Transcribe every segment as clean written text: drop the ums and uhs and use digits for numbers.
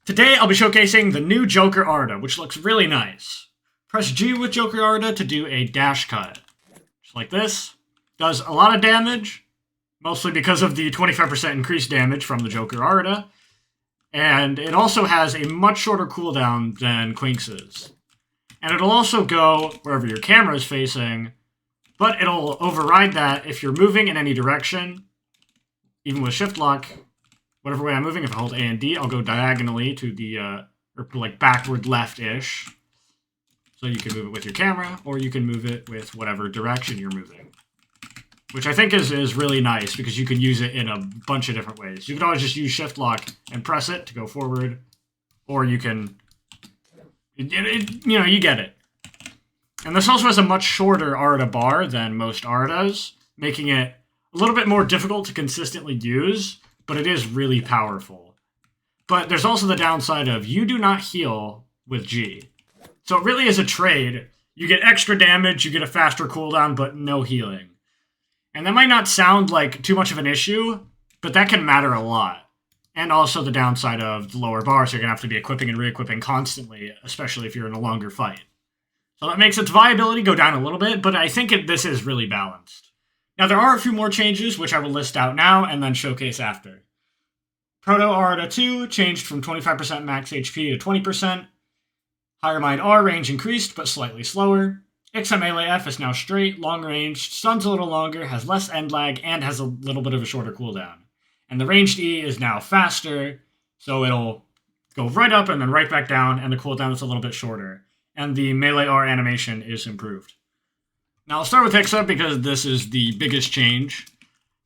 Today I'll be showcasing the new Joker Arta, which looks really nice. Press G with Joker Arta to do a dash cut. Just like this. Does a lot of damage, mostly because of the 25% increased damage from the Joker Arta. And it also has a much shorter cooldown than Quinx's. And it'll also go wherever your camera is facing, but it'll override that if you're moving in any direction, even with shift lock. Whatever way I'm moving, if I hold A and D, I'll go diagonally to the, or like backward left-ish. So you can move it with your camera, or you can move it with whatever direction you're moving. Which I think is really nice, because you can use it in a bunch of different ways. You can always just use shift lock and press it to go forward, or you can, you know, you get it. And this also has a much shorter Arta bar than most Artas, making it a little bit more difficult to consistently use, but it is really powerful. But there's also the downside of you do not heal with G. So it really is a trade. You get extra damage, you get a faster cooldown, but no healing. And that might not sound like too much of an issue, but that can matter a lot. And also the downside of the lower bar, so you're going to have to be equipping and re-equipping constantly, especially if you're in a longer fight. So that makes its viability go down a little bit, but I think this is really balanced. Now, there are a few more changes, which I will list out now and then showcase after. Proto Arta 2 changed from 25% max HP to 20%. Higher Mind R range increased, but slightly slower. Hexa Melee F is now straight, long range, stuns a little longer, has less end lag, and has a little bit of a shorter cooldown. And the ranged E is now faster, so it'll go right up and then right back down, and the cooldown is a little bit shorter. And the Melee R animation is improved. Now I'll start with Hexa because this is the biggest change.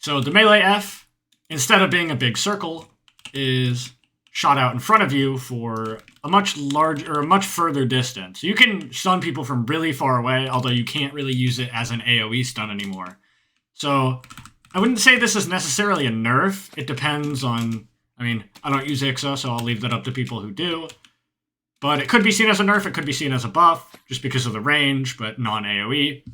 So the Melee F, instead of being a big circle, is shot out in front of you for a much larger, or a much further distance. You can stun people from really far away, although you can't really use it as an AoE stun anymore. So I wouldn't say this is necessarily a nerf. It depends on, I mean, I don't use Hexa, so I'll leave that up to people who do. But it could be seen as a nerf, it could be seen as a buff, just because of the range, but non-AoE.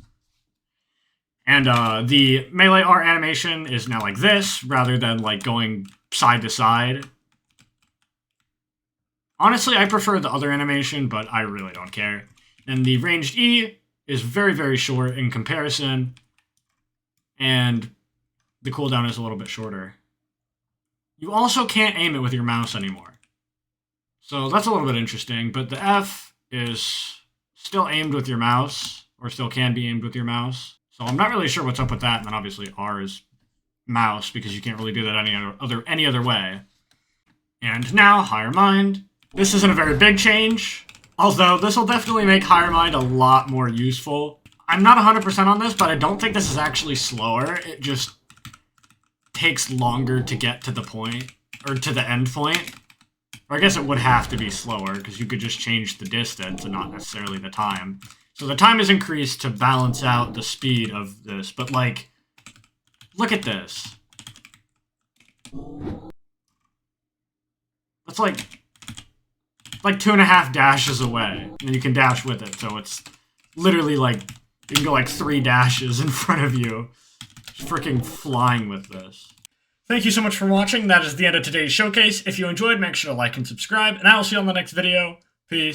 And the Melee R animation is now like this, rather than like going side to side. Honestly, I prefer the other animation, but I really don't care. And the ranged E is very, very short in comparison, and the cooldown is a little bit shorter. You also can't aim it with your mouse anymore. So that's a little bit interesting, but the F is still aimed with your mouse, or still can be aimed with your mouse. So I'm not really sure what's up with that, and then obviously R is mouse, because you can't really do that any other way. And now, Higher Mind. This isn't a very big change, although this will definitely make Higher Mind a lot more useful. I'm not 100% on this, but I don't think this is actually slower. It just takes longer to get to the point, or to the end point. Or I guess it would have to be slower, because you could just change the distance and not necessarily the time. So the time is increased to balance out the speed of this, but like, look at this. That's like 2.5 dashes away, and you can dash with it, so it's literally like, you can go like 3 dashes in front of you. Freaking flying with this. Thank you so much for watching. That is the end of today's showcase. If you enjoyed, make sure to like and subscribe, and I will see you on the next video. Peace.